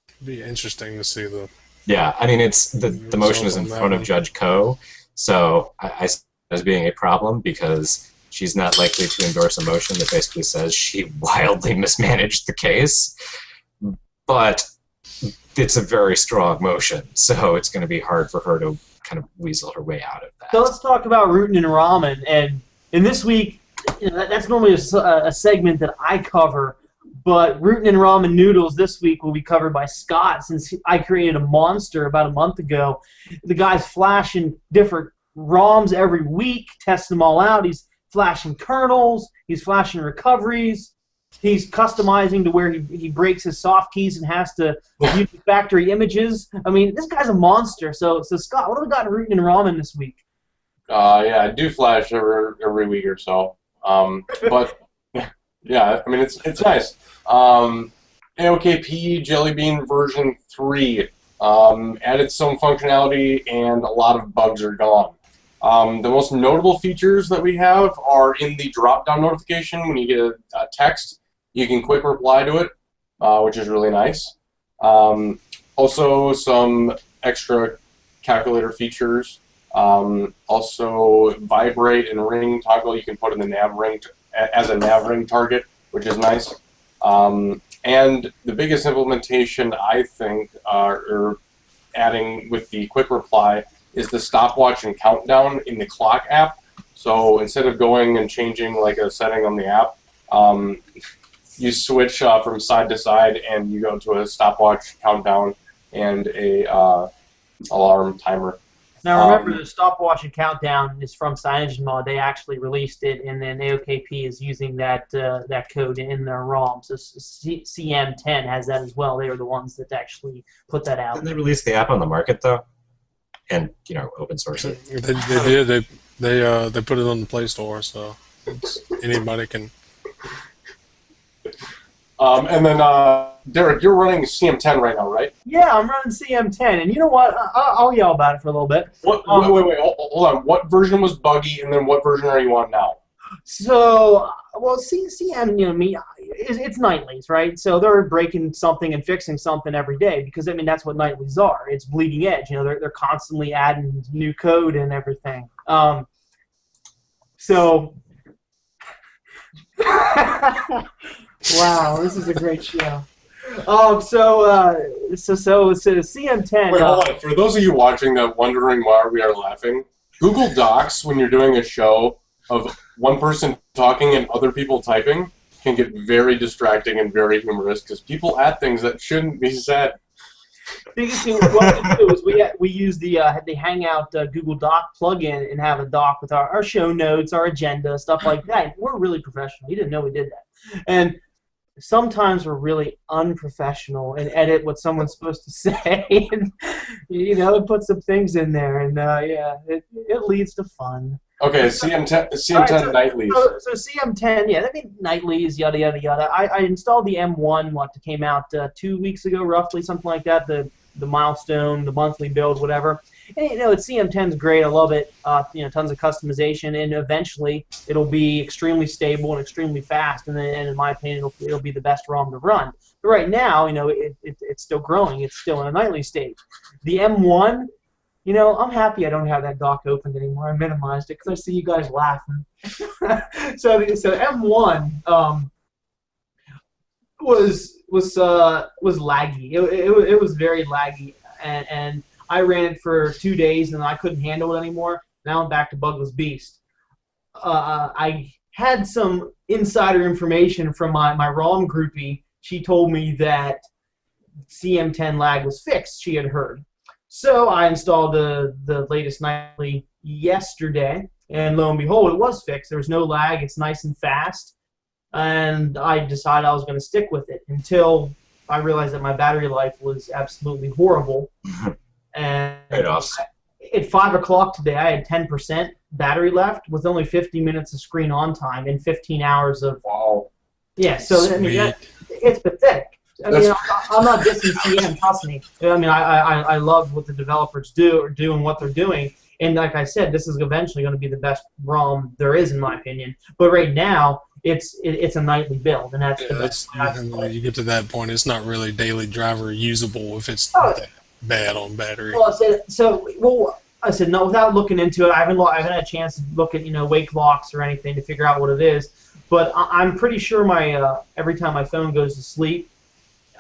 It'd be interesting to see the... Yeah, I mean, it's the motion is in front of Judge Koh, so I as being a problem because she's not likely to endorse a motion that basically says she wildly mismanaged the case. but it's a very strong motion, so it's going to be hard for her to kind of weasel her way out of that. So let's talk about Rootin and ramen. And this week, that's normally a segment that I cover, but Rootin and ramen noodles this week will be covered by Scott, since I created a monster about a month ago. The guy's flashing different ROMs every week, testing them all out. He's flashing kernels, he's flashing recoveries, he's customizing to where he breaks his soft keys and has to use factory images. I mean, this guy's a monster. So Scott, what do we got in Rootin and ramen this week? Yeah, I do flash every week or so. But yeah, I mean it's nice. AOKP Jelly Bean version 3 added some functionality, and a lot of bugs are gone. The most notable features that we have are in the drop-down notification. When you get a text, you can quick reply to it, which is really nice. Also, some extra calculator features. Also, vibrate and ring toggle you can put in the nav ring as a nav ring target, which is nice. And the biggest implementation, I think, or adding with the quick reply, is the stopwatch and countdown in the clock app. So instead of going and changing like a setting on the app, you switch from side to side, and you go to a stopwatch, countdown, and a alarm timer. Now remember, the stopwatch and countdown is from CyanogenMod. They actually released it, and then AOKP is using that code in their ROM. So CM10 has that as well. They are the ones that actually put that out. Didn't they release the app on the market though? And open source it. They did. They put it on the Play Store, so anybody can. And then, Derek, you're running CM10 right now, right? Yeah, I'm running CM10, and you know what? I'll yell about it for a little bit. Wait, hold on. What version was buggy, and then what version are you on now? So, well, CM, it's nightlies, right? So they're breaking something and fixing something every day, because, I mean, that's what nightlies are. It's bleeding edge. They're constantly adding new code and everything. So... Wow, this is a great show. So CM10. Wait, hold on. For those of you watching that wondering why we are laughing, Google Docs, when you're doing a show of one person talking and other people typing, can get very distracting and very humorous because people add things that shouldn't be said. What we do is we use the Hangout Google Doc plugin and have a doc with our show notes, our agenda, stuff like that. We're really professional. You didn't know we did that. And sometimes we're really unprofessional and edit what someone's supposed to say, and put some things in there, and yeah, it leads to fun. Okay, CM10 nightlies. So CM10, yeah, I mean nightlies, yada yada yada. I installed the M1, that came out 2 weeks ago, roughly, something like that. The milestone, the monthly build, whatever. And it's CM10's great. I love it. Tons of customization, and eventually it'll be extremely stable and extremely fast. And in my opinion, it'll be the best ROM to run. But right now, it's still growing. It's still in a nightly state. The M1. I'm happy I don't have that dock opened anymore. I minimized it because I see you guys laughing. so M1 was laggy. It was very laggy, and I ran it for 2 days and I couldn't handle it anymore. Now I'm back to Bugless Beast. I had some insider information from my ROM groupie. She told me that CM10 lag was fixed. She had heard. So I installed the latest nightly yesterday, and lo and behold, it was fixed. There was no lag. It's nice and fast, and I decided I was going to stick with it until I realized that my battery life was absolutely horrible. And at 5 o'clock today, I had 10% battery left with only 50 minutes of screen on time and 15 hours of... Wow. Yeah, so I mean, it's pathetic. I mean, I'm not dissing CM, trust me. I mean, I love what the developers do and what they're doing. And like I said, this is eventually going to be the best ROM there is, in my opinion. But right now, it's a nightly build, and that's the best. When you get to that point, it's not really daily driver usable if it's that bad on battery. Well, I said no. Without looking into it, I haven't had a chance to look at wake locks or anything to figure out what it is. But I'm pretty sure every time my phone goes to sleep,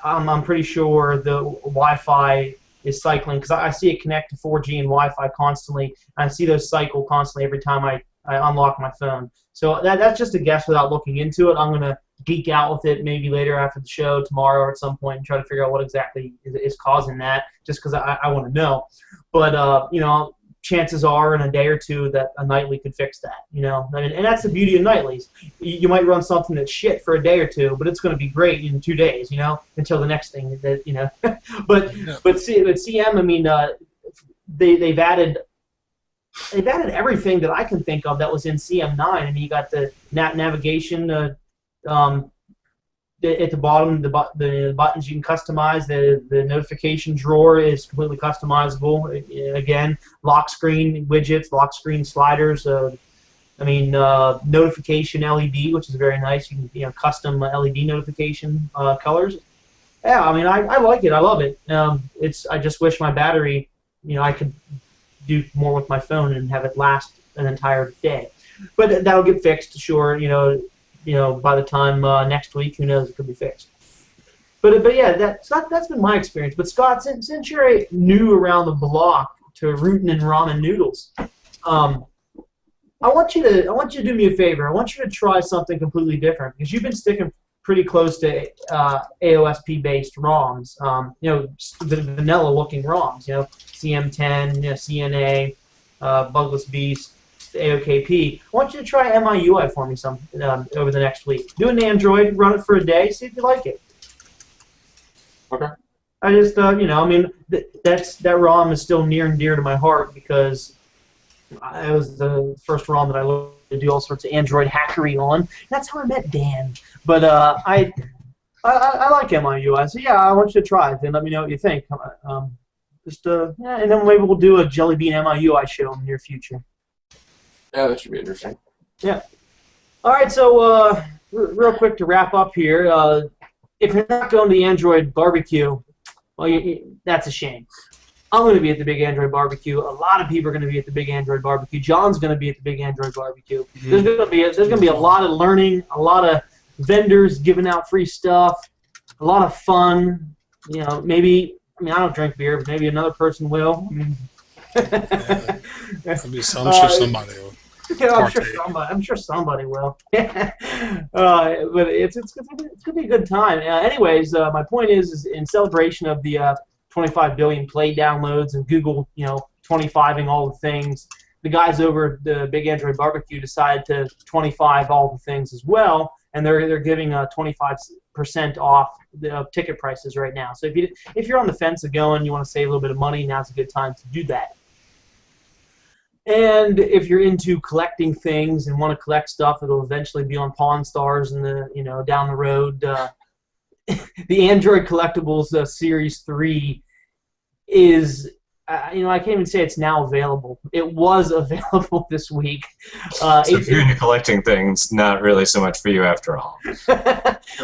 I'm pretty sure the Wi-Fi is cycling, because I see it connect to 4G and Wi-Fi constantly. And I see those cycle constantly every time I unlock my phone. So that's just a guess without looking into it. I'm going to geek out with it maybe later after the show, tomorrow or at some point, and try to figure out what exactly is causing that, just because I want to know. But, you know, chances are in a day or two that a nightly could fix that, you know. And that's the beauty of nightlies. You might run something that's shit for a day or two, but it's going to be great in 2 days, you know, until the next thing, that you know. but CM, I mean, they've added everything that I can think of that was in CM9. I mean, you got the navigation at the bottom, the buttons you can customize. The notification drawer is completely customizable. Again, lock screen widgets, lock screen sliders. Notification LED, which is very nice. You can custom LED notification colors. Yeah, I mean, I like it. I love it. I just wish my battery, I could do more with my phone and have it last an entire day. But that'll get fixed, sure. By the time next week, who knows, it could be fixed. But yeah, that's been my experience. But Scott, since you're new around the block to Rootin and ramen noodles, I want you to do me a favor. I want you to try something completely different, because you've been sticking pretty close to AOSP-based ROMs. The vanilla-looking ROMs. CM10, CNA, Bugless Beast, AOKP. I want you to try MIUI for me over the next week. Do an Android, run it for a day, see if you like it. Okay. I just, that ROM is still near and dear to my heart, because it was the first ROM that I learned to do all sorts of Android hackery on. That's how I met Dan. But I like MIUI, so yeah, I want you to try it and let me know what you think. And then maybe we'll do a Jelly Bean MIUI show in the near future. Yeah, that should be interesting. Yeah. All right, so real quick to wrap up here, if you're not going to the Android barbecue, well, that's a shame. I'm going to be at the big Android barbecue. A lot of people are going to be at the big Android barbecue. John's going to be at the big Android barbecue. Mm-hmm. There's going to be a lot of learning, a lot of vendors giving out free stuff, a lot of fun. Maybe, I don't drink beer, but maybe another person will. I'm sure somebody will. I'm sure somebody will. But it's gonna be a good time. Anyways, my point is in celebration of the 25 billion play downloads and Google, 25ing all the things, the guys over at the Big Android Barbecue decided to 25 all the things as well, and they're giving 25% off the ticket prices right now. So if you're on the fence of going, you want to save a little bit of money, now's a good time to do that. And if you're into collecting things and want to collect stuff that'll eventually be on Pawn Stars and down the road, the Android Collectibles Series 3 is, I can't even say it's now available. It was available this week. So if you're into collecting things, not really so much for you after all.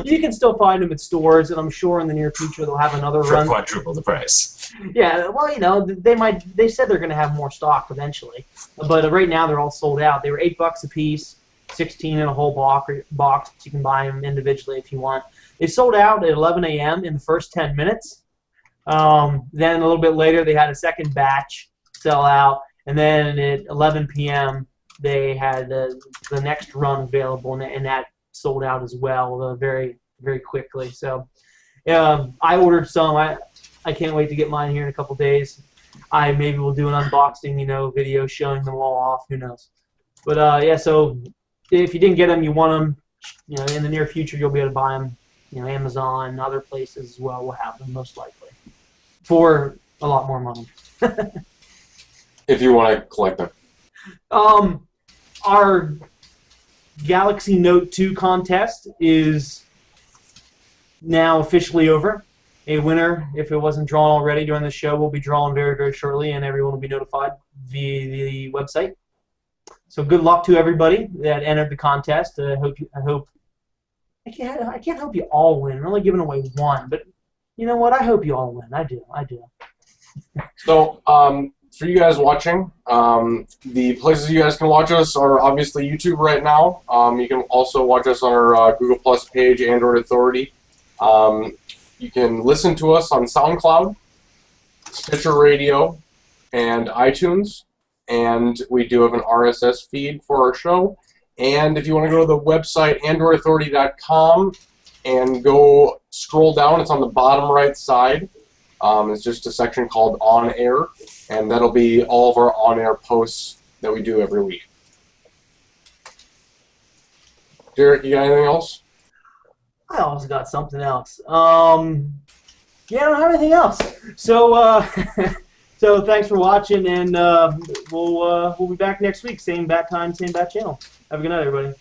You can still find them at stores, and I'm sure in the near future they'll have another run. For quadruple the price. Yeah, well, they said they're going to have more stock eventually, but right now they're all sold out. They were $8 a piece, 16 in a whole box. You can buy them individually if you want. They sold out at 11 a.m. in the first 10 minutes. Then a little bit later they had a second batch sell out, and then at 11 p.m. they had the next run available, and that sold out as well very, very quickly. So I ordered some. I can't wait to get mine here in a couple days. I maybe will do an unboxing, video showing them all off. Who knows? But yeah. So if you didn't get them, you want them. In the near future, you'll be able to buy them. Amazon, other places as well will have them most likely for a lot more money. If you want to collect them. Our Galaxy Note 2 contest is now officially over. A winner, if it wasn't drawn already during the show, will be drawn very, very shortly, and everyone will be notified via the website. So good luck to everybody that entered the contest. I can't hope you all win. I'm only giving away one, but you know what? I hope you all win. I do. So, for you guys watching, the places you guys can watch us are obviously YouTube right now. You can also watch us on our Google Plus page, Android Authority. You can listen to us on SoundCloud, Stitcher Radio, and iTunes. And we do have an RSS feed for our show. And if you want to go to the website, androidauthority.com, and go scroll down, it's on the bottom right side. It's just a section called On Air, and that'll be all of our on-air posts that we do every week. Derek, you got anything else? I always got something else. Yeah, I don't have anything else. So, so thanks for watching, and we'll be back next week. Same bat time, same bat channel. Have a good night, everybody.